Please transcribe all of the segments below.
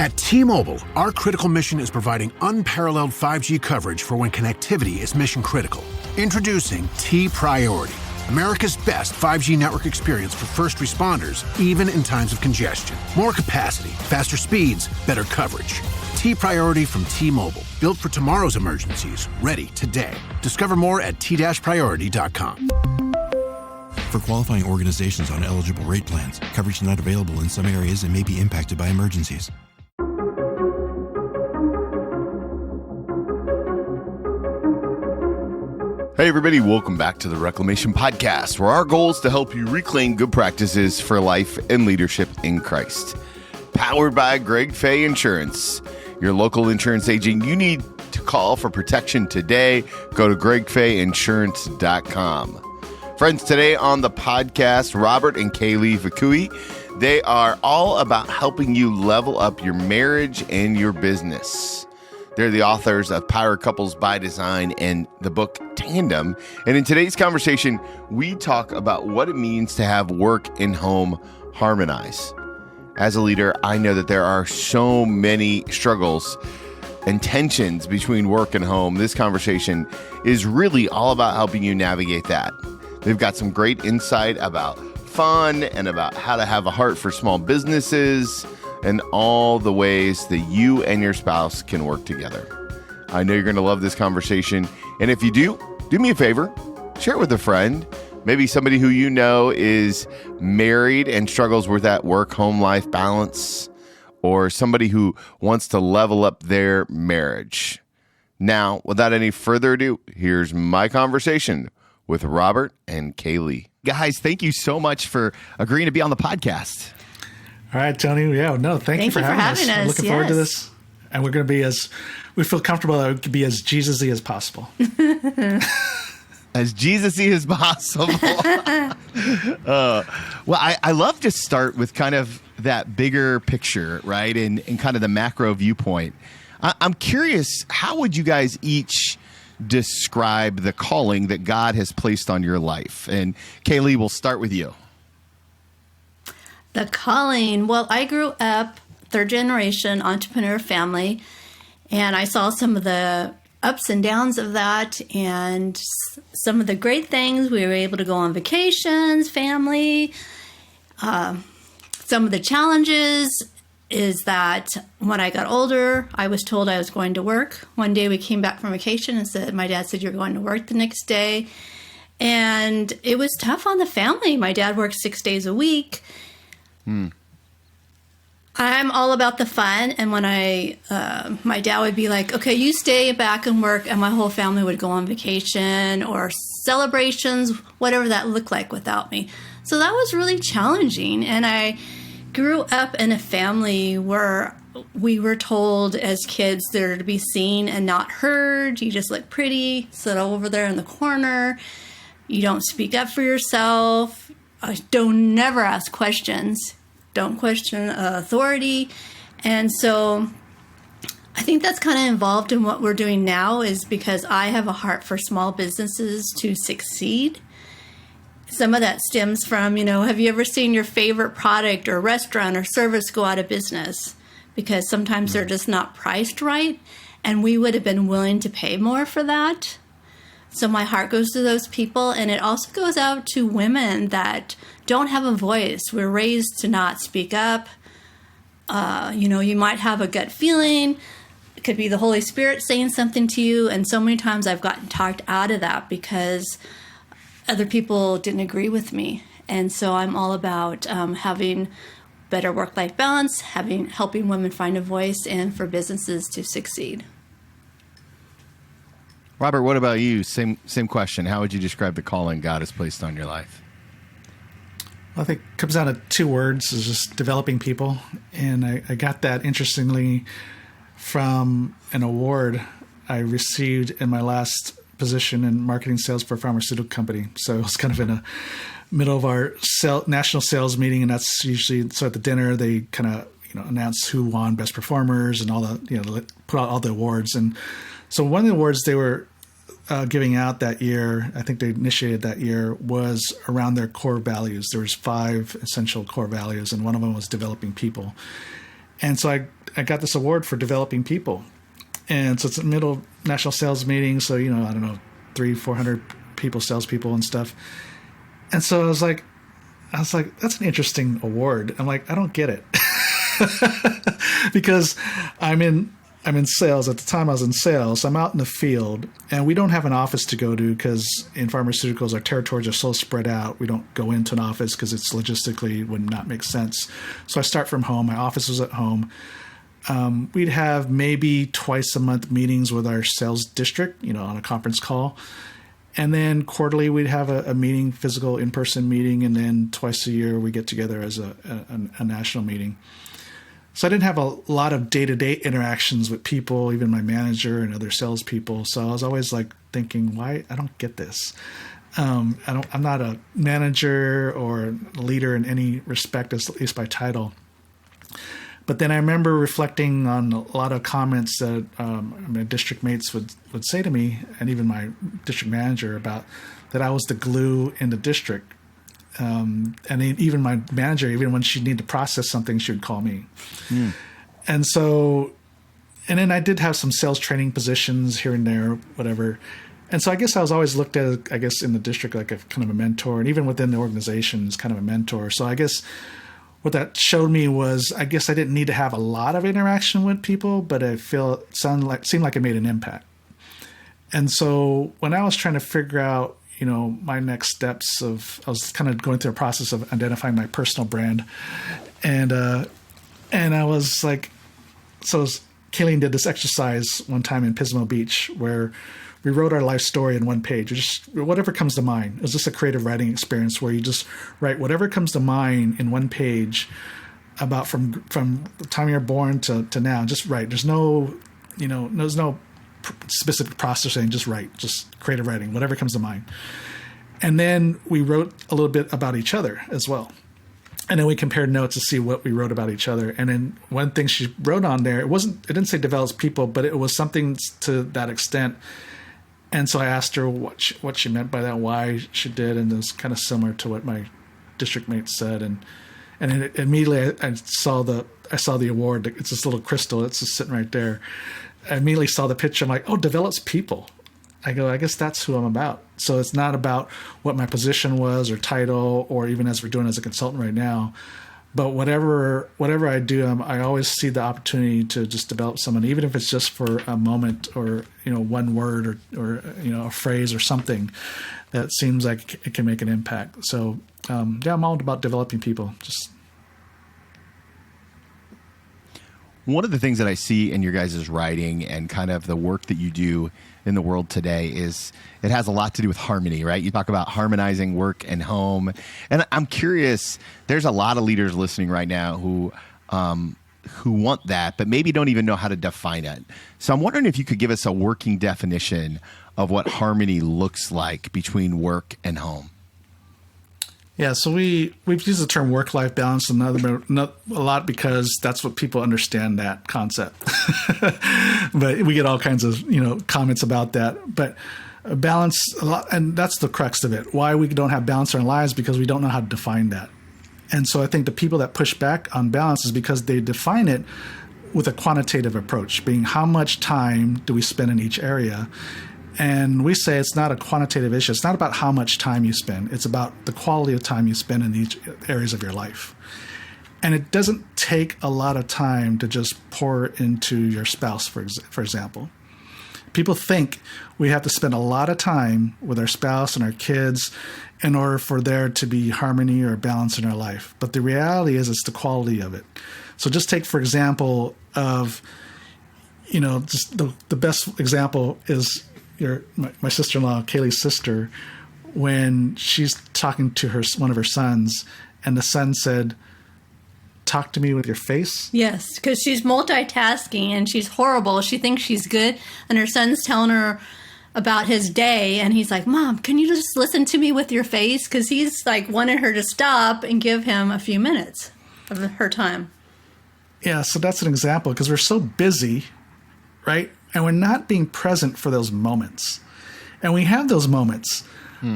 At T-Mobile, our critical mission is providing unparalleled 5G coverage for when connectivity is mission critical. Introducing T-Priority, America's best 5G network experience for first responders, even in times of congestion. More capacity, faster speeds, better coverage. T-Priority from T-Mobile, built for tomorrow's emergencies, ready today. Discover more at t-priority.com. For qualifying organizations on eligible rate plans, coverage not available in some areas and may be impacted by emergencies. Hey everybody, welcome back to the Reclamation Podcast, where our goal is to help you reclaim good practices for life and leadership in Christ. Powered by Greg Fay Insurance, your local insurance agent you need to call for protection today. Go to gregfayinsurance.com. Friends, today on the podcast, Robert and Kaylee Fukui, they are all about helping you level up your marriage and your business. They're the authors of Power Couples by Design and the book Tandem. And in today's conversation, we talk about what it means to have work and home harmonize. As a leader, I know that there are so many struggles and tensions between work and home. This conversation is really all about helping you navigate that. They've got some great insight about fun and about how to have a heart for small businesses and all the ways that you and your spouse can work together. I know you're going to love this conversation. And if you do me a favor, share it with a friend, maybe somebody who you know is married and struggles with that work-home life balance, or somebody who wants to level up their marriage. Now, without any further ado, here's my conversation with Robert and Kaylee. Guys, thank you so much for agreeing to be on the podcast. All right, Tony. Yeah, no, thank you for having us. I'm looking forward to this. And we're going to be we feel comfortable that we can be as Jesus-y as possible. As Jesus-y as possible. Well, I love to start with kind of that bigger picture, right? And kind of the macro viewpoint. I'm curious, how would you guys each describe the calling that God has placed on your life? And Kaylee, we'll start with you. The calling. Well, I grew up third generation entrepreneur family, and I saw some of the ups and downs of that and some of the great things. We were able to go on vacations, family. Some of the challenges is that when I got older, I was told I was going to work. One day we came back from vacation and my dad said, you're going to work the next day. And it was tough on the family. My dad worked 6 days a week. I'm all about the fun, and when my dad would be like, okay, you stay back and work, and my whole family would go on vacation or celebrations, whatever that looked like without me. So that was really challenging, and I grew up in a family where we were told as kids they're to be seen and not heard. You just look pretty, sit over there in the corner. You don't speak up for yourself. Don't never ask questions. Don't question authority. And so I think that's kind of involved in what we're doing now, is because I have a heart for small businesses to succeed. Some of that stems from, have you ever seen your favorite product or restaurant or service go out of business? Because sometimes they're just not priced right, and we would have been willing to pay more for that. So my heart goes to those people, and it also goes out to women that don't have a voice. We're raised to not speak up. You might have a gut feeling. It could be the Holy Spirit saying something to you, and so many times I've gotten talked out of that because other people didn't agree with me. And so I'm all about having better work-life balance, helping women find a voice, and for businesses to succeed. Robert, what about you? Same question. How would you describe the calling God has placed on your life? Well, I think it comes down to 2 words, is just developing people. And I got that, interestingly, from an award I received in my last position in marketing sales for a pharmaceutical company. So it was kind of in the middle of our national sales meeting, and that's usually, so at the dinner they kind of announce who won best performers and all the put out all the awards. And so one of the awards they were giving out that year, I think they initiated that year, was around their core values. There was 5 essential core values, and one of them was developing people. And so I got this award for developing people. And so it's a middle national sales meeting. So, I don't know, 300-400 people, salespeople and stuff. And so I was like, that's an interesting award. I'm like, I don't get it. Because I'm in sales. At the time I was in sales. So I'm out in the field, and we don't have an office to go to because in pharmaceuticals, our territories are so spread out. We don't go into an office because it's logistically would not make sense. So I start from home. My office was at home. We'd have maybe twice a month meetings with our sales district, on a conference call. And then quarterly we'd have a meeting, physical in-person meeting. And then twice a year we get together as a national meeting. So I didn't have a lot of day-to-day interactions with people, even my manager and other salespeople. So I was always like thinking, why? I don't get this. I'm not a manager or a leader in any respect, at least by title. But then I remember reflecting on a lot of comments that my district mates would say to me, and even my district manager, about that I was the glue in the district. And even my manager, even when she'd need to process something, she would call me. And then I did have some sales training positions here and there, whatever. And so I guess I was always looked at, in the district like a kind of a mentor, and even within the organization as kind of a mentor. So I guess what that showed me was, I guess I didn't need to have a lot of interaction with people, but I feel it seemed like it made an impact. And so when I was trying to figure out, my next steps I was kind of going through a process of identifying my personal brand. And I was like, Kayleen did this exercise one time in Pismo Beach where we wrote our life story in one page, just whatever comes to mind. It was just a creative writing experience where you just write whatever comes to mind in one page about from the time you're born to now. Just write. There's no specific processing. Just write. Just creative writing, whatever comes to mind. And then we wrote a little bit about each other as well. And then we compared notes to see what we wrote about each other. And then one thing she wrote on there, it didn't say develops people, but it was something to that extent. And so I asked her what she meant by that, why she did, and it was kind of similar to what my district mate said. And immediately I saw the award. It's this little crystal. It's just sitting right there. I immediately saw the picture. I'm like, oh, develops people. I go, I guess that's who I'm about. So it's not about what my position was or title, or even as we're doing as a consultant right now. But whatever I do, I always see the opportunity to just develop someone, even if it's just for a moment or one word or a phrase or something that seems like it can make an impact. So I'm all about developing people. Just one of the things that I see in your guys' writing and kind of the work that you do in the world today is it has a lot to do with harmony, right? You talk about harmonizing work and home. And I'm curious, there's a lot of leaders listening right now who want that, but maybe don't even know how to define it. So I'm wondering if you could give us a working definition of what harmony looks like between work and home. Yeah, so we've used the term work-life balance a lot because that's what people understand that concept. But we get all kinds of comments about that. But balance a lot, and that's the crux of it. Why we don't have balance in our lives, because we don't know how to define that. And so I think the people that push back on balance is because they define it with a quantitative approach, being how much time do we spend in each area. And we say it's not a quantitative issue. It's not about how much time you spend. It's about the quality of time you spend in each areas of your life. And it doesn't take a lot of time to just pour into your spouse, for example. People think we have to spend a lot of time with our spouse and our kids in order for there to be harmony or balance in our life. But the reality is it's the quality of it. So just take, for example, of, just the best example is my sister-in-law, Kaylee's sister, when she's talking to one of her sons, and the son said, "Talk to me with your face." Yes, because she's multitasking and she's horrible. She thinks she's good, and her son's telling her about his day, and he's like, "Mom, can you just listen to me with your face?" Because he's like wanted her to stop and give him a few minutes of her time. Yeah, so that's an example, because we're so busy, right? And we're not being present for those moments. And we have those moments,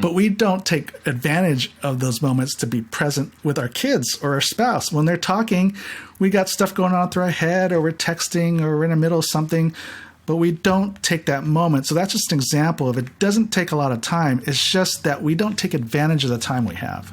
But we don't take advantage of those moments to be present with our kids or our spouse. When they're talking, we got stuff going on through our head, or we're texting, or we're in the middle of something, but we don't take that moment. So that's just an example of it doesn't take a lot of time. It's just that we don't take advantage of the time we have.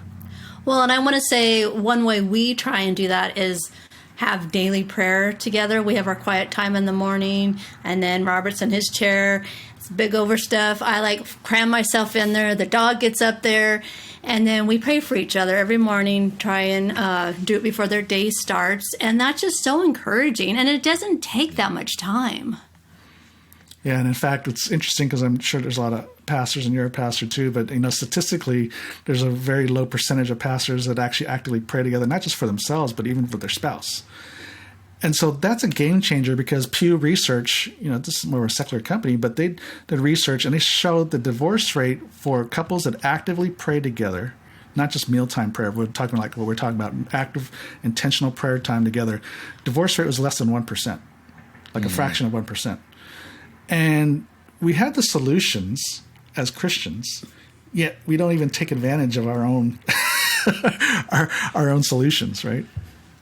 Well, and I want to say one way we try and do that is have daily prayer together. We have our quiet time in the morning, and then Robert's in his chair. It's big over stuff. I like cram myself in there. The dog gets up there, and then we pray for each other every morning, try and do it before their day starts. And that's just so encouraging, and it doesn't take that much time. Yeah, and in fact, it's interesting because I'm sure there's a lot of pastors, and you're a pastor too, but statistically, there's a very low percentage of pastors that actually actively pray together, not just for themselves, but even for their spouse. And so that's a game changer, because Pew Research, this is more of a secular company, but they did research, and they showed the divorce rate for couples that actively pray together, not just mealtime prayer. We're talking like what we're talking about, active, intentional prayer time together. Divorce rate was less than 1%, like a fraction of 1%. And we have the solutions as Christians, yet we don't even take advantage of our own our own solutions, right?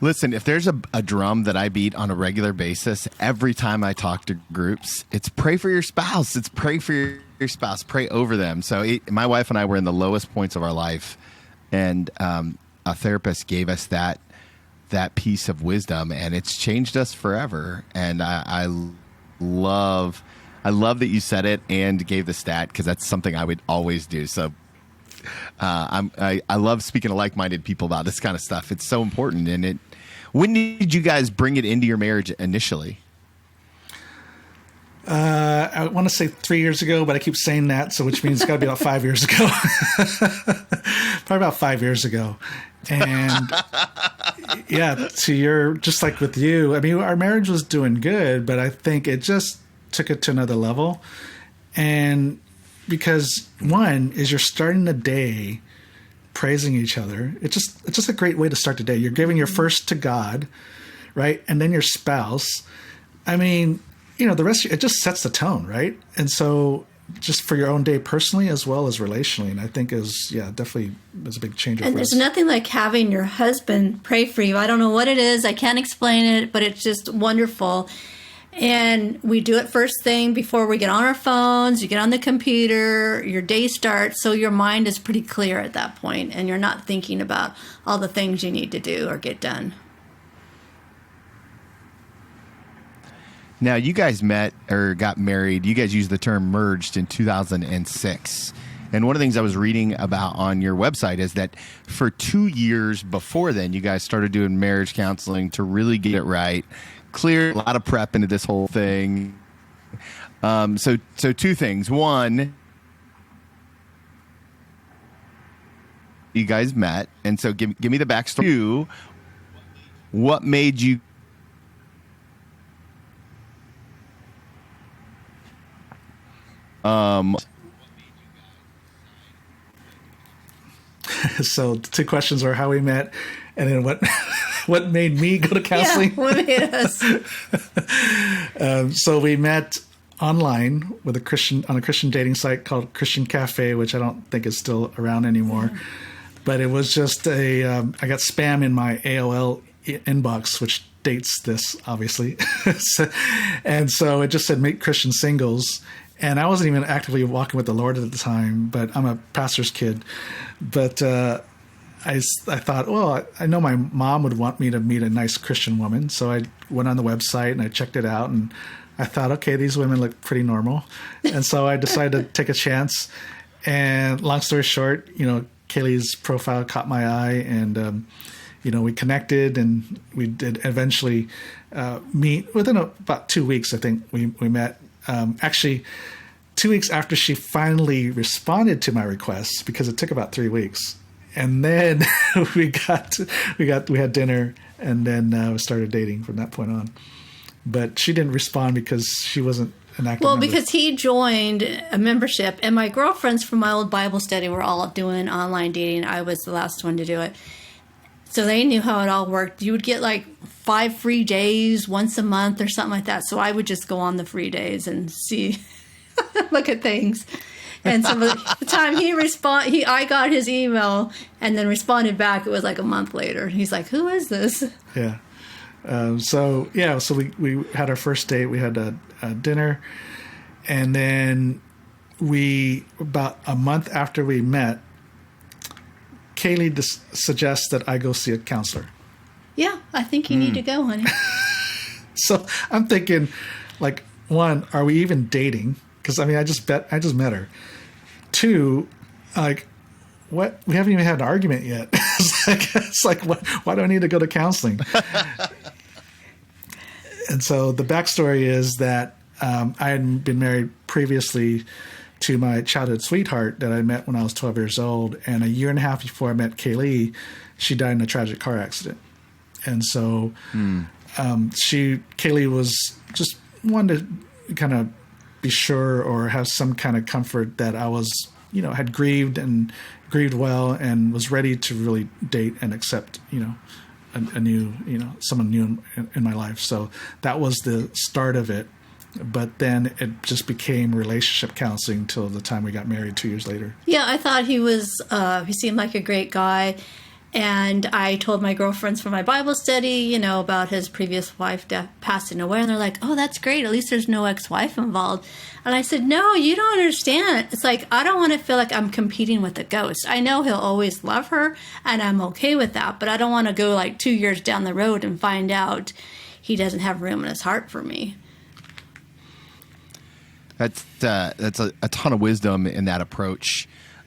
Listen, if there's a drum that I beat on a regular basis, every time I talk to groups, it's pray for your spouse. It's pray for your spouse. Pray over them. So my wife and I were in the lowest points of our life, and a therapist gave us that piece of wisdom, and it's changed us forever. And I love that you said it and gave the stat, because that's something I would always do. So I love speaking to like-minded people about this kind of stuff. It's so important. And when did you guys bring it into your marriage initially? I want to say 3 years ago, but I keep saying that, so which means it's got to be about 5 years ago. Probably about 5 years ago. And yeah, just like with you, I mean, our marriage was doing good, but I think it just took it to another level. And because one is you're starting the day praising each other. It's just a great way to start the day. You're giving your first to God, right? And then your spouse. I mean, the rest, it just sets the tone, right? And so just for your own day personally as well as relationally. And I think definitely is a big change. And there's nothing like having your husband pray for you. I don't know what it is. I can't explain it, but it's just wonderful. And we do it first thing before we get on our phones, you get on the computer, your day starts. So your mind is pretty clear at that point, and you're not thinking about all the things you need to do or get done. Now, you guys met or got married. You guys used the term merged in 2006. And one of the things I was reading about on your website is that for 2 years before then, you guys started doing marriage counseling to really get it right. Clear a lot of prep into this whole thing. So two things. One, you guys met, and so give me the backstory. Two, what made you? So the two questions are how we met, and then what made me go to counseling? Yeah, what made us? So we met online with on a Christian dating site called Christian Cafe, which I don't think is still around anymore. Yeah. But it was just I got spam in my AOL inbox, which dates this, obviously. And so it just said meet Christian singles. And I wasn't even actively walking with the Lord at the time, but I'm a pastor's kid. But I thought, well, I know my mom would want me to meet a nice Christian woman. So I went on the website and I checked it out. And I thought, okay, these women look pretty normal. And so I decided to take a chance. And long story short, Kaylee's profile caught my eye. And, we connected, and we did eventually meet within about 2 weeks. I think we met. Actually, 2 weeks after she finally responded to my requests, because it took about 3 weeks, and then we had dinner, and then we started dating from that point on. But she didn't respond because she wasn't an active member. Because he joined a membership, and my girlfriends from my old Bible study were all doing online dating. I was the last one to do it. So they knew how it all worked. You would get like 5 free days once a month or something like that. So I would just go on the free days and see, look at things. And so by the time I got his email and then responded back, it was like a month later. He's like, "Who is this?" Yeah. So we had our first date. We had a dinner, and then about a month after we met, Kaylee suggests that I go see a counselor. Yeah, I think you need to go, honey. So I'm thinking, like, one, are we even dating? Because I mean, I just met her. Two, like, what? We haven't even had an argument yet. It's like what, why do I need to go to counseling? And so the backstory is that I had been married previously to my childhood sweetheart that I met when I was 12 years old. And a year and a half before I met Kaylee, she died in a tragic car accident. And so Kaylee was just wanted to kind of be sure or have some kind of comfort that I was, had grieved well and was ready to really date and accept, a new, someone new in my life. So that was the start of it. But then it just became relationship counseling till the time we got married 2 years later. Yeah, I thought he seemed like a great guy. And I told my girlfriends from my Bible study, about his previous wife passing away. And they're like, "Oh, that's great. At least there's no ex-wife involved." And I said, "No, you don't understand. It's like, I don't want to feel like I'm competing with a ghost. I know he'll always love her, and I'm okay with that. But I don't want to go like 2 years down the road and find out he doesn't have room in his heart for me." That's a ton of wisdom in that approach.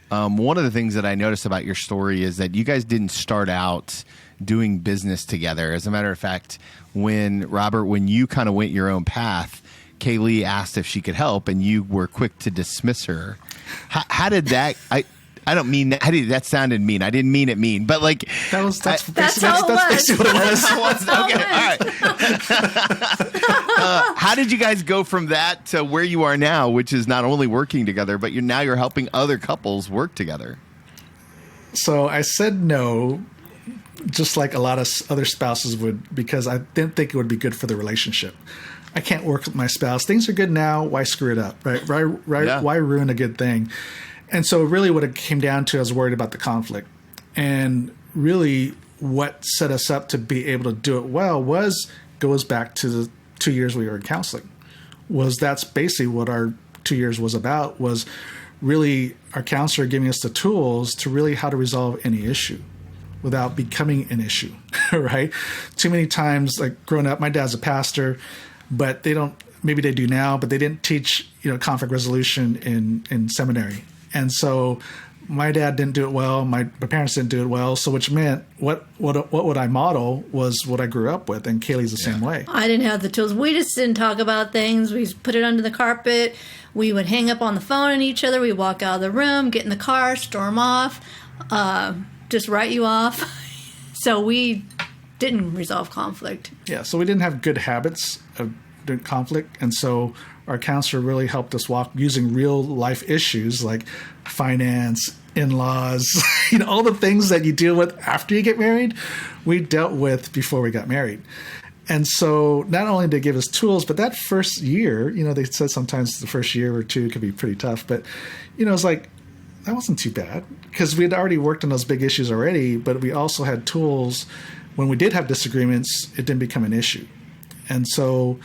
One of the things that I noticed about your story is that you guys didn't start out doing business together. As a matter of fact, when you kind of went your own path, Kaylee asked if she could help, and you were quick to dismiss her. How did that? I don't mean that. That sounded mean. I didn't mean it mean, but like that's basically what it was. Okay, all right. How did you guys go from that to where you are now, which is not only working together, but you're helping other couples work together? So I said no, just like a lot of other spouses would, because I didn't think it would be good for the relationship. I can't work with my spouse. Things are good now. Why screw it up? Right? Yeah. Why ruin a good thing? And so really what it came down to, I was worried about the conflict. And really what set us up to be able to do it well goes back to the 2 years we were in counseling. That's basically what our 2 years was about, was really our counselor giving us the tools to really how to resolve any issue without becoming an issue, right? Too many times, like growing up, my dad's a pastor, but maybe they do now, but they didn't teach, conflict resolution in seminary. And so my dad didn't do it well. My parents didn't do it well. So which meant what would I model was what I grew up with. And Kaylee's the same way. I didn't have the tools. We just didn't talk about things. We put it under the carpet. We would hang up on the phone at each other. We'd walk out of the room, get in the car, storm off, just write you off. So we didn't resolve conflict. Yeah. So we didn't have good habits of doing conflict. And so our counselor really helped us walk using real life issues like finance, in-laws, all the things that you deal with after you get married, we dealt with before we got married. And so not only did they give us tools, but that first year, they said sometimes the first year or two could be pretty tough, but, it's like, that wasn't too bad because we had already worked on those big issues already, but we also had tools. When we did have disagreements, it didn't become an issue. And so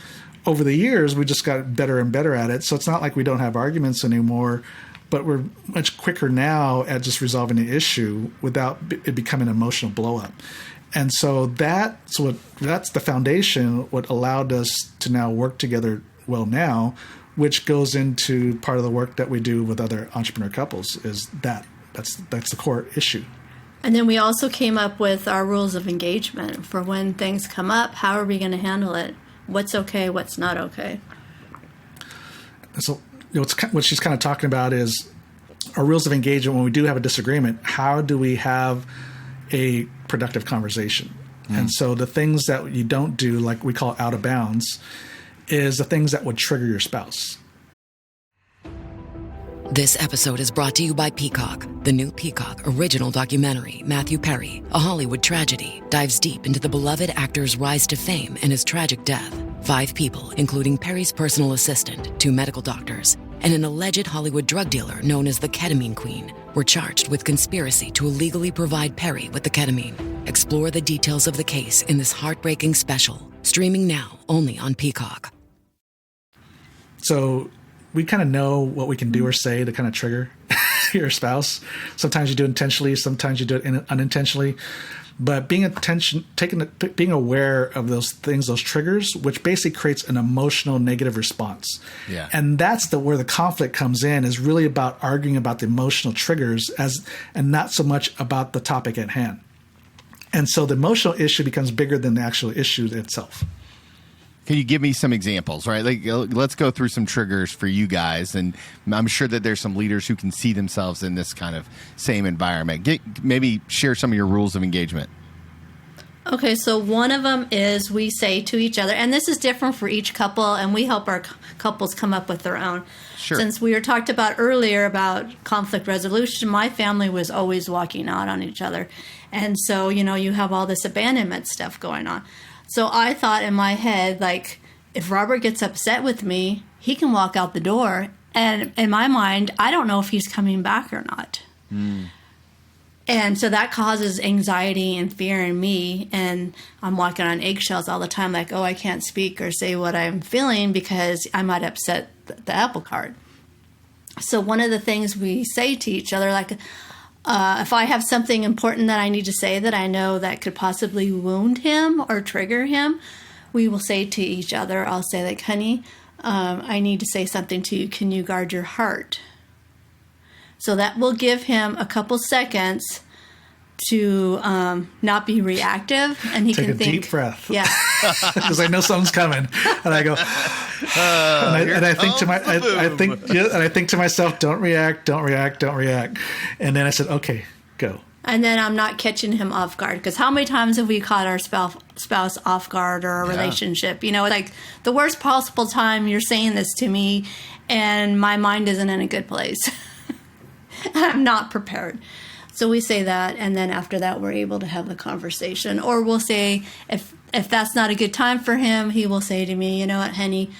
over the years, we just got better and better at it. So it's not like we don't have arguments anymore, but we're much quicker now at just resolving the issue without it becoming an emotional blow up. And so that's the foundation, what allowed us to now work together well now, which goes into part of the work that we do with other entrepreneur couples is that's the core issue. And then we also came up with our rules of engagement for when things come up. How are we going to handle it? What's okay? What's not okay? So what she's kind of talking about is our rules of engagement. When we do have a disagreement, how do we have a productive conversation? And so the things that you don't do, like we call out of bounds, is the things that would trigger your spouse. This episode is brought to you by Peacock. The new Peacock original documentary, Matthew Perry, A Hollywood Tragedy, dives deep into the beloved actor's rise to fame and his tragic death. 5 people, including Perry's personal assistant, 2 medical doctors, and an alleged Hollywood drug dealer known as the Ketamine Queen were charged with conspiracy to illegally provide Perry with the ketamine. Explore the details of the case in this heartbreaking special, streaming now only on Peacock. So we kind of know what we can do or say to kind of trigger your spouse. Sometimes you do it intentionally, sometimes you do it unintentionally. But being aware of those things, those triggers, which basically creates an emotional negative response. Yeah. And that's where the conflict comes in, is really about arguing about the emotional triggers and not so much about the topic at hand. And so the emotional issue becomes bigger than the actual issue itself. Can you give me some examples, right? Like, let's go through some triggers for you guys. And I'm sure that there's some leaders who can see themselves in this kind of same environment. Maybe share some of your rules of engagement. Okay, so one of them is we say to each other, and this is different for each couple, and we help our couples come up with their own. Sure. Since we were talked about earlier about conflict resolution, my family was always walking out on each other. And so, you have all this abandonment stuff going on. So I thought in my head, like, if Robert gets upset with me, he can walk out the door. And in my mind, I don't know if he's coming back or not. Mm. And so that causes anxiety and fear in me. And I'm walking on eggshells all the time, like, oh, I can't speak or say what I'm feeling because I might upset the apple cart. So one of the things we say to each other, like, if I have something important that I need to say that I know that could possibly wound him or trigger him, we will say to each other, I'll say, like, honey, I need to say something to you. Can you guard your heart? So that will give him a couple seconds to not be reactive, and he Take can a think. Deep breath. Yeah, because I know something's coming, and I go, and I think to myself, don't react, and then I said, okay, go. And then I'm not catching him off guard, because how many times have we caught our spouse off guard or a relationship? Like the worst possible time you're saying this to me, and my mind isn't in a good place. I'm not prepared. So we say that, and then after that, we're able to have the conversation. Or we'll say, if that's not a good time for him, he will say to me, you know what, honey,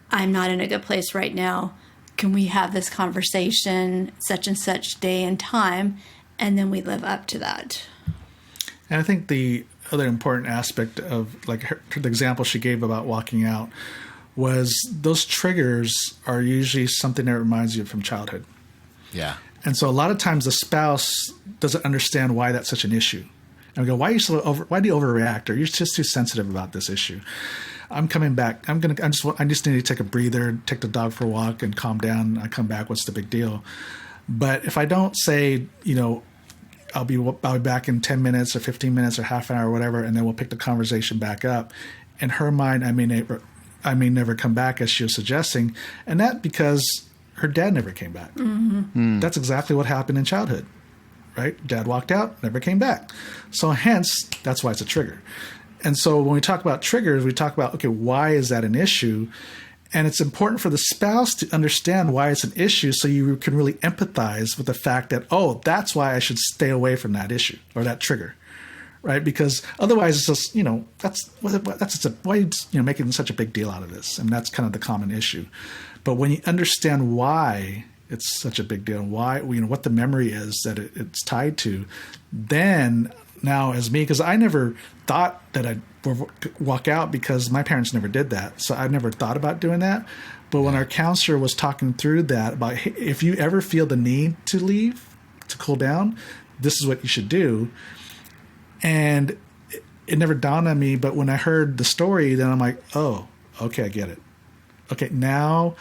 I'm not in a good place right now. Can we have this conversation such and such day and time? And then we live up to that. And I think the other important aspect of, like, the example she gave about walking out was those triggers are usually something that reminds you from childhood. Yeah. And so a lot of times the spouse doesn't understand why that's such an issue. And we go, why do you overreact? Or you're just too sensitive about this issue. I'm coming back. I just need to take a breather, take the dog for a walk and calm down. I come back. What's the big deal? But if I don't say, I'll be back in 10 minutes or 15 minutes or half an hour or whatever, and then we'll pick the conversation back up. In her mind, I may never come back, as she was suggesting. And that because her dad never came back. Mm-hmm. That's exactly what happened in childhood, right? Dad walked out, never came back. So hence, that's why it's a trigger. And so when we talk about triggers, we talk about, okay, why is that an issue? And it's important for the spouse to understand why it's an issue so you can really empathize with the fact that, oh, that's why I should stay away from that issue or that trigger, right? Because otherwise it's just, why are you making such a big deal out of this? And that's kind of the common issue. But when you understand why it's such a big deal, why, what the memory is that it's tied to, then now as me, because I never thought that I'd walk out because my parents never did that. So I never thought about doing that. But when our counselor was talking through that about, hey, if you ever feel the need to leave, to cool down, this is what you should do. And it never dawned on me. But when I heard the story, then I'm like, oh, okay, I get it. Okay, now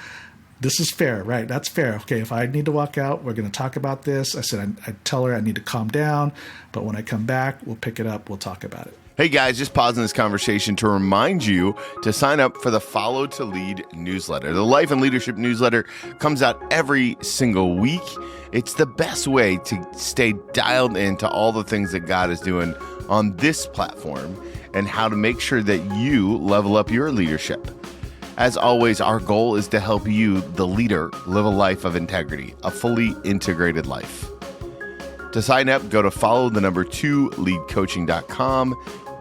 this is fair, right? That's fair. Okay, if I need to walk out, we're going to talk about this. I said, I tell her I need to calm down, but when I come back, we'll pick it up. We'll talk about it. Hey guys, just pausing this conversation to remind you to sign up for the Follow to Lead newsletter. The Life and Leadership newsletter comes out every single week. It's the best way to stay dialed into all the things that God is doing on this platform and how to make sure that you level up your leadership. As always, our goal is to help you, the leader, live a life of integrity, a fully integrated life. To sign up, go to follow2leadcoaching.com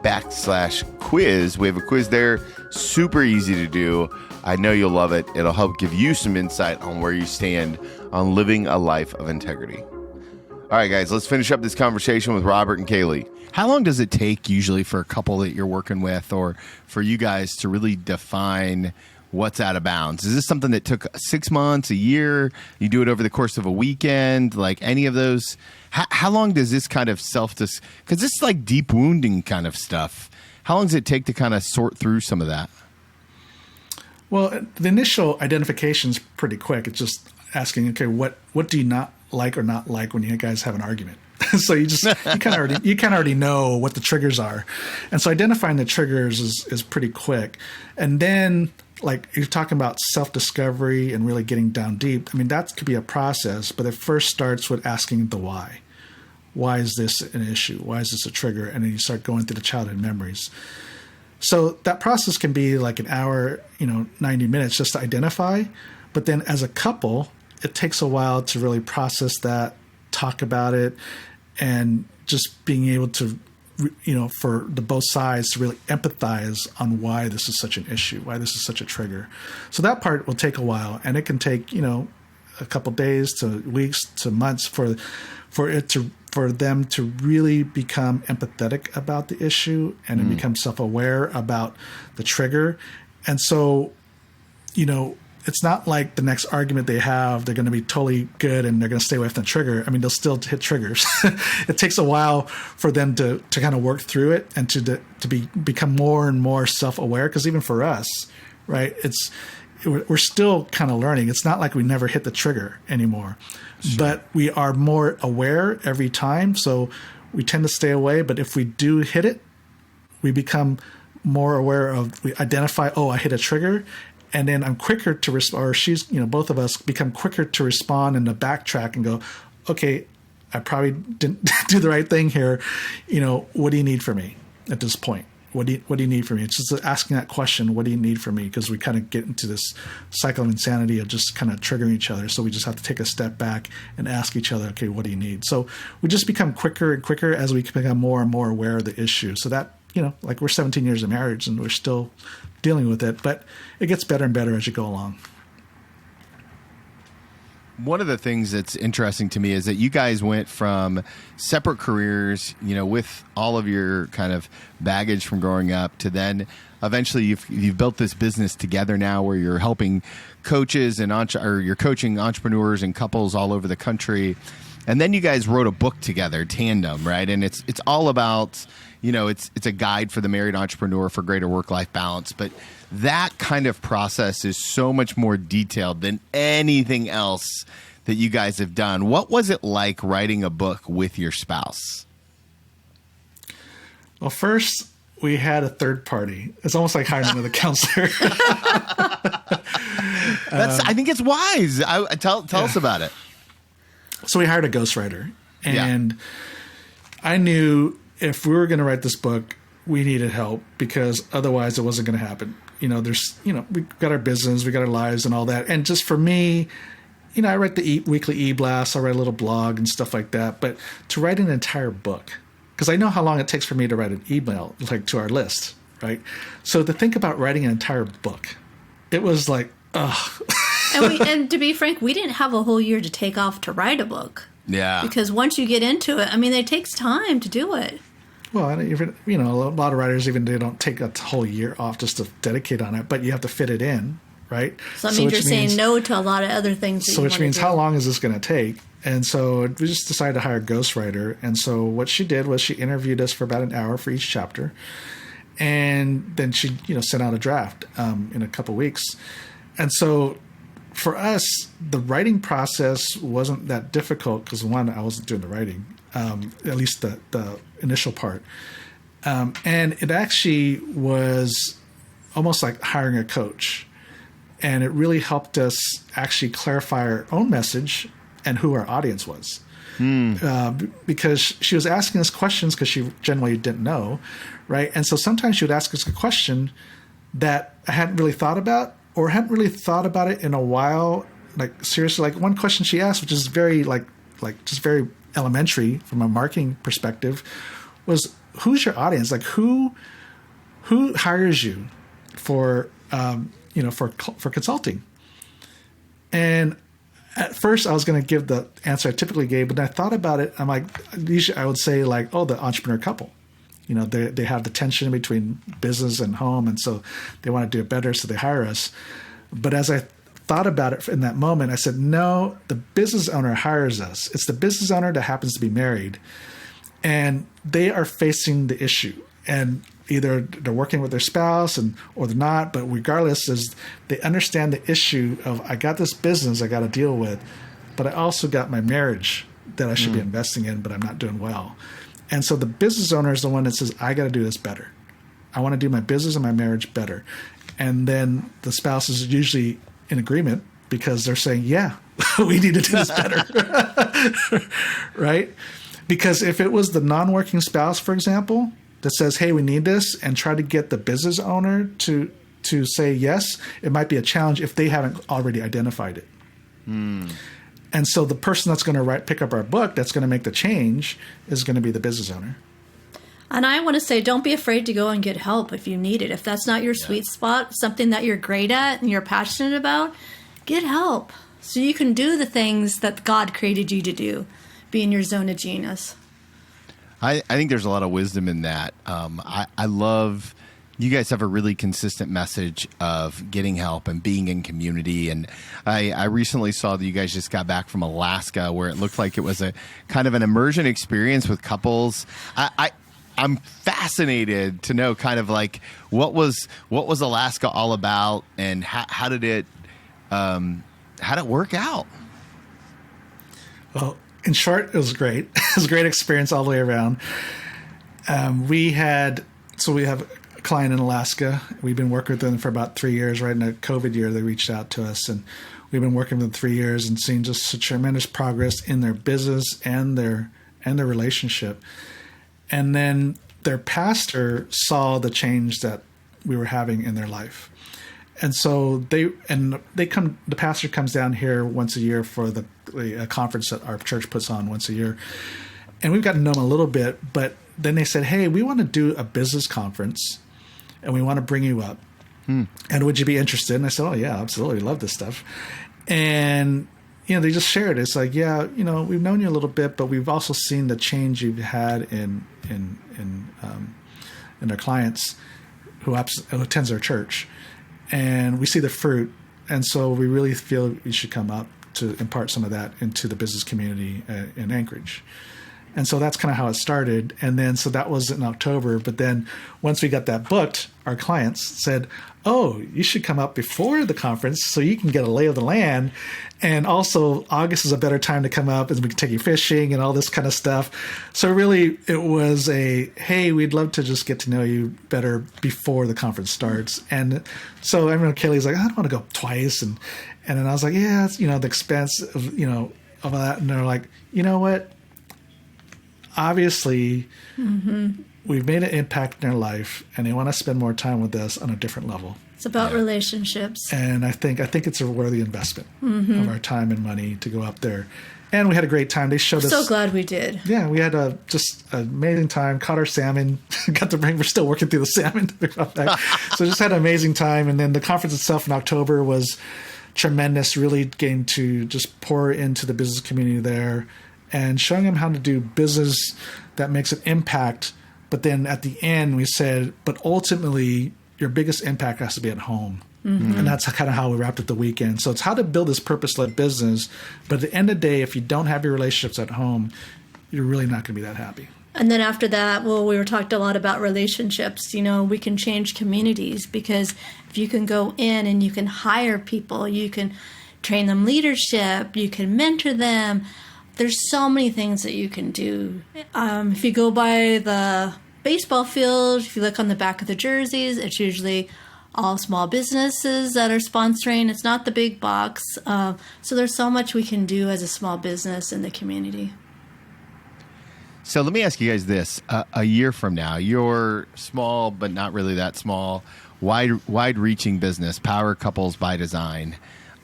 @Fukui.com/quiz. We have a quiz there, super easy to do. I know you'll love it. It'll help give you some insight on where you stand on living a life of integrity. All right, guys, let's finish up this conversation with Robert and Kaylee. How long does it take usually for a couple that you're working with or for you guys to really define what's out of bounds? Is this something that took 6 months, a year? You do it over the course of a weekend? Like any of those? How long does this kind of because this is like deep wounding kind of stuff. How long does it take to kind of sort through some of that? Well, the initial identification is pretty quick. It's just asking, okay, what do you not like or not like when you guys have an argument? So you kind of already know what the triggers are, and so identifying the triggers is pretty quick. And then, like you're talking about self-discovery and really getting down deep. I mean, that could be a process, but it first starts with asking the why. Why is this an issue? Why is this a trigger? And then you start going through the childhood memories. So that process can be like an hour, 90 minutes just to identify. But then as a couple, it takes a while to really process that, talk about it, and just being able to, for the both sides to really empathize on why this is such an issue, why this is such a trigger. So that part will take a while, and it can take, a couple days to weeks to months for them to really become empathetic about the issue and to become self-aware about the trigger. And so, it's not like the next argument they have, they're going to be totally good and they're going to stay away from the trigger. I mean, they'll still hit triggers. It takes a while for them to kind of work through it and to become more and more self-aware. Because even for us, right, we're still kind of learning. It's not like we never hit the trigger anymore, but we are more aware every time. So we tend to stay away. But if we do hit it, we become more aware we identify, I hit a trigger. And then I'm quicker to respond, or she's, both of us become quicker to respond and to backtrack and go, okay, I probably didn't do the right thing here. What do you need from me at this point? What do you need from me? It's just asking that question, what do you need from me? Because we kind of get into this cycle of insanity of just kind of triggering each other. So we just have to take a step back and ask each other, okay, what do you need? So we just become quicker and quicker as we become more and more aware of the issue. So that, like we're 17 years of marriage and we're still dealing with it, but it gets better and better as you go along. One of the things that's interesting to me is that you guys went from separate careers, with all of your kind of baggage from growing up, to then eventually you've built this business together now where you're helping coaches and you're coaching entrepreneurs and couples all over the country. And then you guys wrote a book together, Tandem, right? And it's all about, it's a guide for the married entrepreneur for greater work-life balance. But that kind of process is so much more detailed than anything else that you guys have done. What was it like writing a book with your spouse? Well, first, we had a third party. It's almost like hiring another counselor. I think it's wise. Tell us about it. So we hired a ghostwriter, and I knew if we were going to write this book, we needed help because otherwise it wasn't going to happen. We got our business, we got our lives and all that. And just for me, I write the weekly e-blasts, I write a little blog and stuff like that. But to write an entire book, because I know how long it takes for me to write an email, like to our list, right? So to think about writing an entire book, it was like, ugh. And to be frank, we didn't have a whole year to take off to write a book. Yeah. Because once you get into it, it takes time to do it. Well, even a lot of writers they don't take a whole year off just to dedicate on it, but you have to fit it in, right? So that means you're saying no to a lot of other things. So which means how long is this going to take? And so we just decided to hire a ghostwriter. And so what she did was she interviewed us for about an hour for each chapter, and then she sent out a draft in a couple weeks. And so for us, the writing process wasn't that difficult because one, I wasn't doing the writing, at least the initial part. And it actually was almost like hiring a coach. And it really helped us actually clarify our own message and who our audience was. Because she was asking us questions because she generally didn't know, right? And so sometimes she would ask us a question that I hadn't really thought about or hadn't really thought about it in a while. Like seriously, like one question she asked, which is very like just very elementary from a marketing perspective, was who's your audience? Like who hires you for for consulting? And at first I was going to give the answer I typically gave, but I thought about it. I'm like, usually I would say like, oh, the entrepreneur couple. They have the tension between business and home, and so they want to do it better, so they hire us. But as I thought about it in that moment, I said, no, the business owner hires us. It's the business owner that happens to be married, and they are facing the issue. And either they're working with their spouse or they're not, but regardless, they understand the issue of, I got this business I got to deal with, but I also got my marriage that I should be investing in, but I'm not doing well. And so the business owner is the one that says, I got to do this better. I want to do my business and my marriage better. And then the spouse is usually in agreement because they're saying, yeah, we need to do this better. Right? Because if it was the non-working spouse, for example, that says, hey, we need this, and try to get the business owner to say yes, it might be a challenge if they haven't already identified it. And so the person that's going to pick up our book, that's going to make the change, is going to be the business owner. And I want to say, don't be afraid to go and get help if you need it. If that's not your sweet spot, something that you're great at and you're passionate about, get help so you can do the things that God created you to do, be in your zone of genius. I think there's a lot of wisdom in that. I love, you guys have a really consistent message of getting help and being in community. And I recently saw that you guys just got back from Alaska, where it looked like it was a kind of an immersion experience with couples. I'm fascinated to know kind of like what was Alaska all about, and how did it work out? Well, in short, it was great. It was a great experience all the way around. We have a client in Alaska. We've been working with them for about 3 years. Right in the COVID year, they reached out to us, and we've been working with them 3 years and seeing just a tremendous progress in their business and their relationship. And then their pastor saw the change that we were having in their life. And so the pastor comes down here once a year for a conference that our church puts on once a year. And we've gotten to know him a little bit, but then they said, hey, we want to do a business conference and we want to bring you up. And would you be interested? And I said, oh yeah, absolutely. Love this stuff. And, they just shared. It's like, yeah, we've known you a little bit, but we've also seen the change you've had in our clients who attends our church. And we see the fruit. And so we really feel you should come up to impart some of that into the business community in Anchorage. And so that's kind of how it started. And then, so that was in October. But then once we got that booked, our clients said, oh, you should come up before the conference so you can get a lay of the land. And also August is a better time to come up, and we can take you fishing and all this kind of stuff. So really it was hey, we'd love to just get to know you better before the conference starts. And so I remember Kelly's like, I don't want to go twice. And then I was like, yeah, it's, the expense of, of that. And they're like, you know what? Obviously, we've made an impact in their life, and they want to spend more time with us on a different level. It's about relationships. And I think it's a worthy investment of our time and money to go up there. And we had a great time. They showed us. So glad we did. Yeah, we had just an amazing time. Caught our salmon. We're still working through the salmon. So just had an amazing time. And then the conference itself in October was tremendous. Really getting to just pour into the business community there and showing them how to do business that makes an impact. But then at the end, we said, but ultimately, your biggest impact has to be at home. And that's kind of how we wrapped up the weekend. So it's how to build this purpose-led business. But at the end of the day, if you don't have your relationships at home, you're really not going to be that happy. And then after that, we were talked a lot about relationships. We can change communities, because if you can go in and you can hire people, you can train them leadership, you can mentor them. There's so many things that you can do. If you go by the baseball field, if you look on the back of the jerseys, it's usually all small businesses that are sponsoring. It's not the big box. So there's so much we can do as a small business in the community. So let me ask you guys this. A year from now, you're small, but not really that small, wide-reaching business, Power Couples by Design.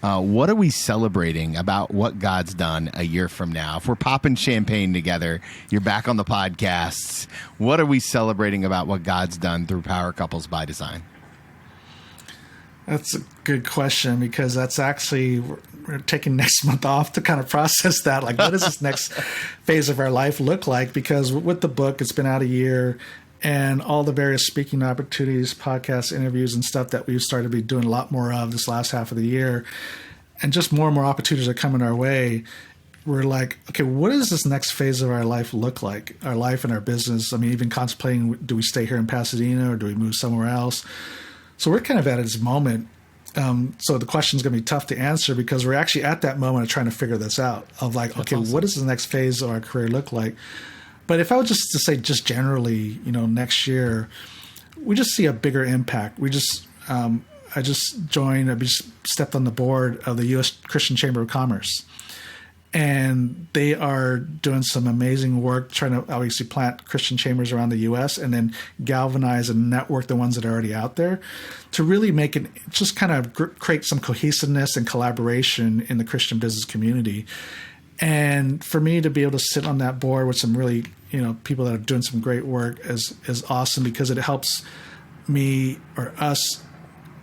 what are we celebrating about what God's done a year from now? If we're popping champagne together, you're back on the podcasts. What are we celebrating about what God's done through Power Couples by Design? That's a good question, because that's actually, we're taking next month off to kind of process that. Like, what does this next phase of our life look like? Because with the book, it's been out a year, and all the various speaking opportunities, podcasts, interviews, and stuff that we've started to be doing a lot more of this last half of the year, and just more and more opportunities are coming our way. We're like, okay, what does this next phase of our life look like? Our life and our business. I mean, even contemplating, do we stay here in Pasadena or do we move somewhere else? So we're kind of at this moment. So the question is going to be tough to answer, because we're actually at that moment of trying to figure this out, of like, okay, awesome. What does the next phase of our career look like? But if I was just to say, just generally, next year, we just see a bigger impact. We just, I just stepped on the board of the U.S. Christian Chamber of Commerce. And they are doing some amazing work trying to obviously plant Christian chambers around the U.S. and then galvanize and network the ones that are already out there to really make it, just kind of create some cohesiveness and collaboration in the Christian business community. And for me to be able to sit on that board with some really, people that are doing some great work is awesome, because it helps me or us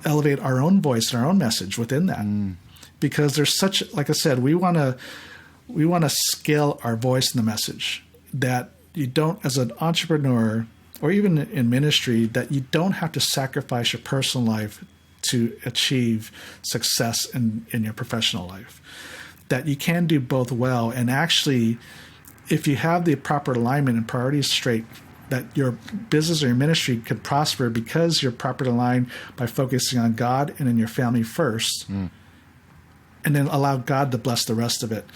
elevate our own voice and our own message within that. Because there's such, like I said, we want to scale our voice in the message, that you don't, as an entrepreneur or even in ministry, that you don't have to sacrifice your personal life to achieve success in your professional life. That you can do both well. And actually, if you have the proper alignment and priorities straight, that your business or your ministry could prosper because you're properly aligned by focusing on God and in your family first, and then allow God to bless the rest of it.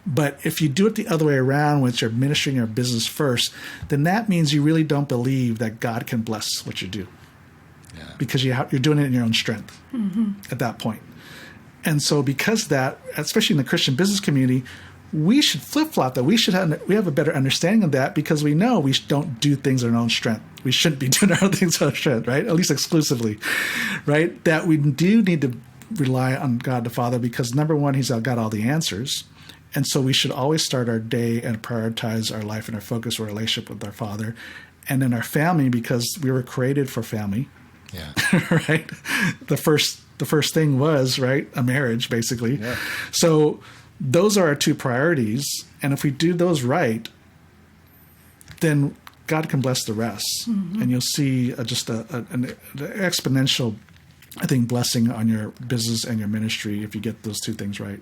But if you do it the other way around, with your ministry and your business first, then that means you really don't believe that God can bless what you do, because you're doing it in your own strength at that point. And so because of that, especially in the Christian business community, we should flip-flop that. We have a better understanding of that, because we know we don't do things in our own strength. We shouldn't be doing our own things in our strength, right? At least exclusively, right? That we do need to rely on God the Father, because number one, He's got all the answers. And so we should always start our day and prioritize our life and our focus, our relationship with our Father, and then our family, because we were created for family. Yeah. Right? The first thing was, right, a marriage, basically. Yeah. So those are our two priorities. And if we do those right, then God can bless the rest. And you'll see just an exponential, I think, blessing on your business and your ministry if you get those two things right.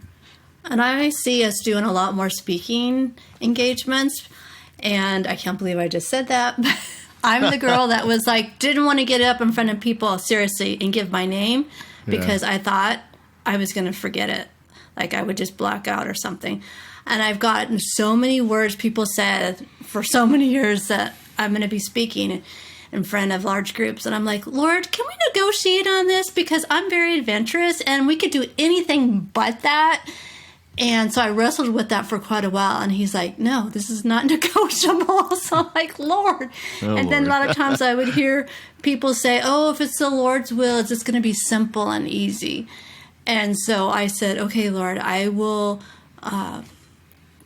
And I see us doing a lot more speaking engagements. And I can't believe I just said that. But I'm the girl that was like, didn't want to get up in front of people seriously and give my name, because I thought I was going to forget it. Like I would just black out or something. And I've gotten so many words people said for so many years that I'm going to be speaking in front of large groups. And I'm like, Lord, can we negotiate on this? Because I'm very adventurous and we could do anything but that. And so I wrestled with that for quite a while. And He's like, no, this is not negotiable. So I'm like, Lord. And then a lot of times I would hear people say, oh, if it's the Lord's will, it's just going to be simple and easy. And so I said, okay, Lord, I will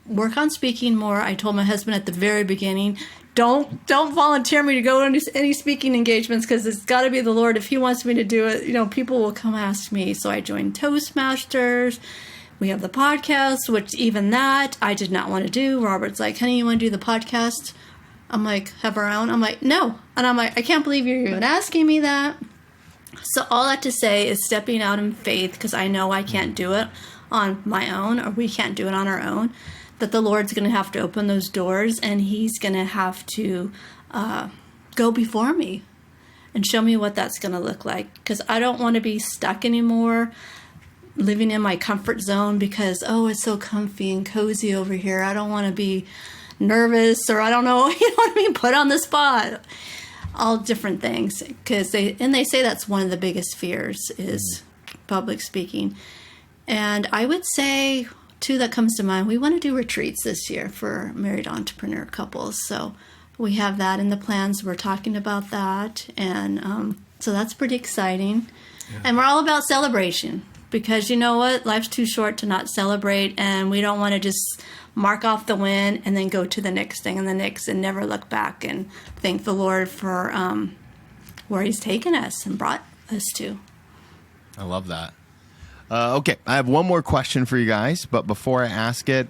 work on speaking more. I told my husband at the very beginning, don't volunteer me to go to any speaking engagements, because it's got to be the Lord. If He wants me to do it, people will come ask me. So I joined Toastmasters. We have the podcast, which even that I did not want to do. Robert's like, honey, you want to do the podcast? I'm like, have our own? I'm like, no. And I'm like, I can't believe you're even asking me that. So all that to say is stepping out in faith, because I know I can't do it on my own, or we can't do it on our own, that the Lord's going to have to open those doors, and He's going to have to go before me and show me what that's going to look like, because I don't want to be stuck anymore living in my comfort zone because, oh, it's so comfy and cozy over here. I don't want to be nervous, or I don't know, you know what I mean, put on the spot. All different things, because they say that's one of the biggest fears is public speaking. And I would say, too, that comes to mind, we want to do retreats this year for married entrepreneur couples. So we have that in the plans. We're talking about that. And so that's pretty exciting. Yeah. And we're all about celebration. because you know what? Life's too short to not celebrate, and we don't want to just mark off the win and then go to the next thing and the next and never look back and thank the Lord for where he's taken us and brought us to. I love that. Okay, I have one more question for you guys, but before I ask it,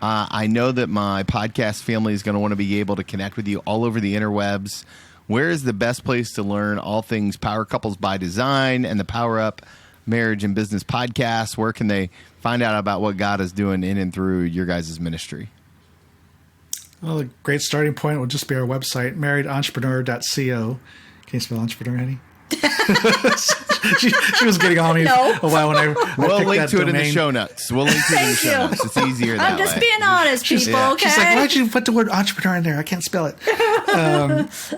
I know that my podcast family is going to want to be able to connect with you all over the interwebs. Where is the best place to learn all things Power Couples by Design and the Power Up Marriage and Business podcast? Where can they find out about what God is doing in and through your guys' ministry? Well, a great starting point will just be our website, marriedentrepreneur.co. Can you spell entrepreneur, honey? she was getting on me a while when I we'll link to domain. it in the show notes. We'll link to it in the show notes. It's easier that I'm just way. being honest, people, okay? She's like, why'd you put the word entrepreneur in there? I can't spell it.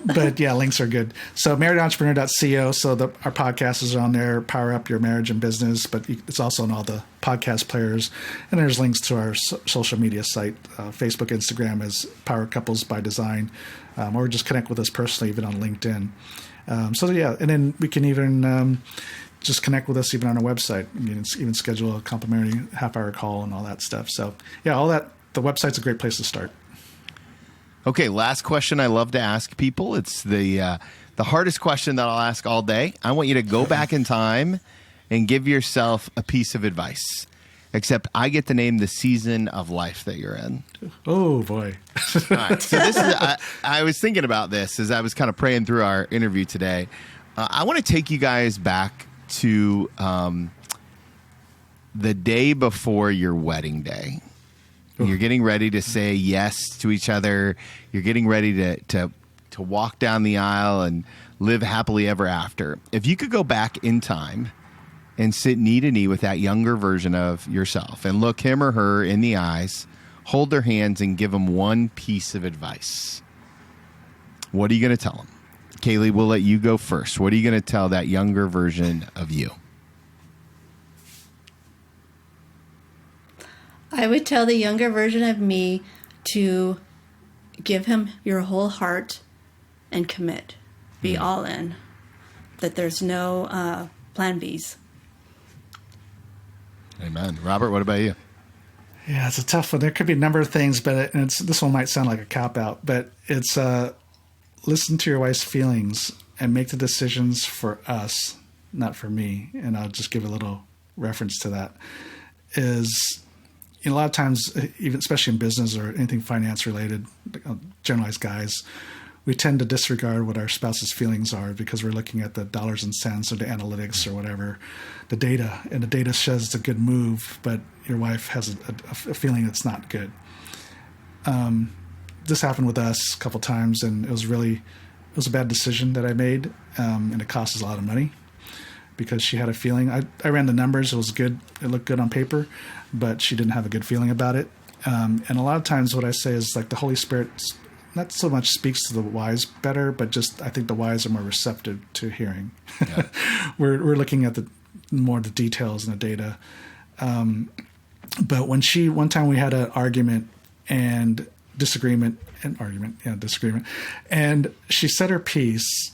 But yeah, links are good. So marriedentrepreneur.co. So our podcasts are on there, Power Up Your Marriage and Business, but it's also on all the podcast players. And there's links to our social media site, Facebook, Instagram as Power Couples by Design, or just connect with us personally, even on LinkedIn. So yeah, and then we can even just connect with us even on our website. You can even schedule a complimentary half-hour call and all that stuff. So yeah, all that. The website's a great place to start. Okay, last question I love to ask people. It's the hardest question that I'll ask all day. I want you to go back in time and give yourself a piece of advice. Except I get to name the season of life that you're in. Oh, boy. All right. So this is, I was thinking about this as I was kind of praying through our interview today. I want to take you guys back to the day before your wedding day. You're getting ready to say yes to each other. You're getting ready to walk down the aisle and live happily ever after. If you could go back in time and sit knee to knee with that younger version of yourself and look him or her in the eyes, hold their hands, and give them one piece of advice, what are you going to tell them? Kaylee, we'll let you go first. What are you going to tell that younger version of you? I would tell the younger version of me to give him your whole heart and commit. Be all in. That there's no plan Bs. Amen. Robert, what about you? Yeah, it's a tough one. There could be a number of things, but this one might sound like a cop-out, but it's listen to your wife's feelings and make the decisions for us, not for me. And I'll just give a little reference to that. Is a lot of times, even especially in business or anything finance-related, generalized guys, we tend to disregard what our spouse's feelings are because we're looking at the dollars and cents or the analytics or whatever, the data. And the data says it's a good move, but your wife has a feeling it's not good. This happened with us a couple times, and it was a bad decision that I made, and it cost us a lot of money because she had a feeling. I ran the numbers. It was good. It looked good on paper, but she didn't have a good feeling about it. And a lot of times what I say is like the Holy Spirit not so much speaks to the wise better, but just I think the wise are more receptive to hearing. Yeah. We're looking at more the details and the data. But one time we had an argument and disagreement, and she said her piece,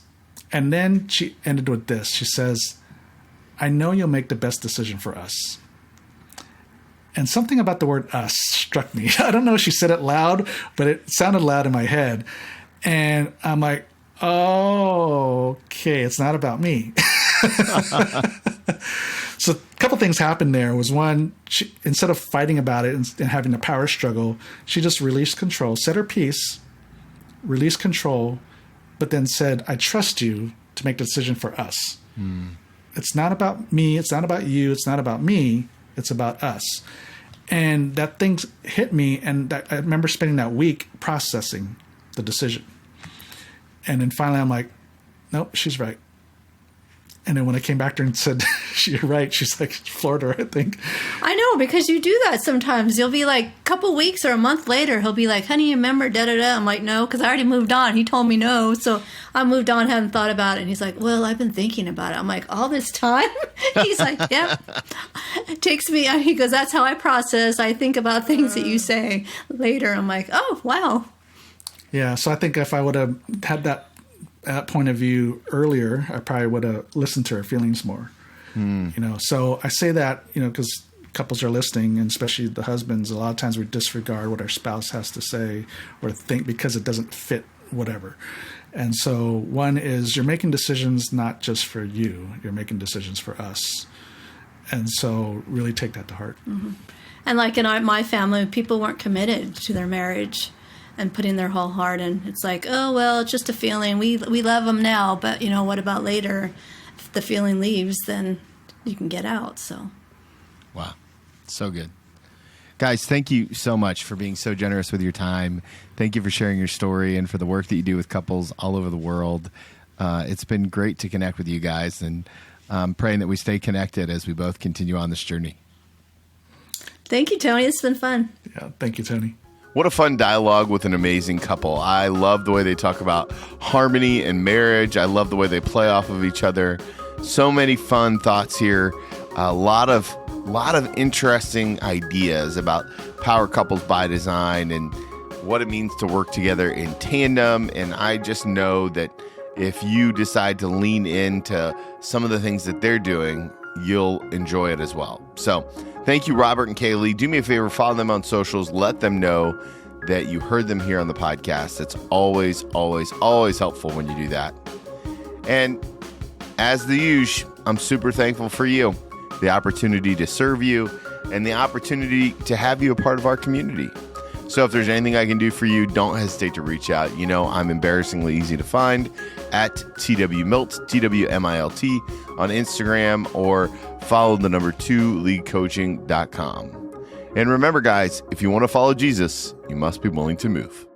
and then she ended with this. She says, "I know you'll make the best decision for us." And something about the word us struck me. I don't know if she said it loud, but it sounded loud in my head. And I'm like, oh, okay, it's not about me. So a couple things happened there. Was one, she, instead of fighting about it and having a power struggle, she just released control, said her piece, released control, but then said, I trust you to make the decision for us. It's not about me. It's not about you. It's not about me. It's about us. And that thing hit me, and I remember spending that week processing the decision. And then finally I'm like, nope, she's right. And then when I came back to her and said, you're right, she's like, floored her, I think. I know, because you do that sometimes. You'll be like, a couple weeks or a month later, he'll be like, honey, you remember da-da-da? I'm like, no, because I already moved on. He told me no. So I moved on, hadn't thought about it. And he's like, well, I've been thinking about it. I'm like, all this time? He's like, yeah. It takes me, he goes, that's how I process. I think about things that you say later. I'm like, oh, wow. Yeah, so I think if I would have had that point of view earlier, I probably would have listened to her feelings more. So I say that, because couples are listening, and especially the husbands, a lot of times we disregard what our spouse has to say or think because it doesn't fit whatever. And so one is you're making decisions not just for you, you're making decisions for us. And so really take that to heart. Mm-hmm. And like in my family, people weren't committed to their marriage and putting their whole heart in. It's like, oh, well, it's just a feeling. We love them now, but, what about later? If the feeling leaves, then you can get out. So, wow. So good. Guys, thank you so much for being so generous with your time. Thank you for sharing your story and for the work that you do with couples all over the world. It's been great to connect with you guys, and praying that we stay connected as we both continue on this journey. Thank you, Tony. It's been fun. Yeah, thank you, Tony. What a fun dialogue with an amazing couple. I love the way they talk about harmony and marriage. I love the way they play off of each other. So many fun thoughts here. A lot of interesting ideas about power couples by design and what it means to work together in tandem. And I just know that if you decide to lean into some of the things that they're doing, you'll enjoy it as well. So thank you, Robert and Kaylee. Do me a favor, follow them on socials. Let them know that you heard them here on the podcast. It's always, always, always helpful when you do that. And as the usual, I'm super thankful for you, the opportunity to serve you, and the opportunity to have you a part of our community. So if there's anything I can do for you, don't hesitate to reach out. I'm embarrassingly easy to find at TWMilt, TWMILT on Instagram, or follow the number 2leaguecoaching.com. And remember, guys, if you want to follow Jesus, you must be willing to move.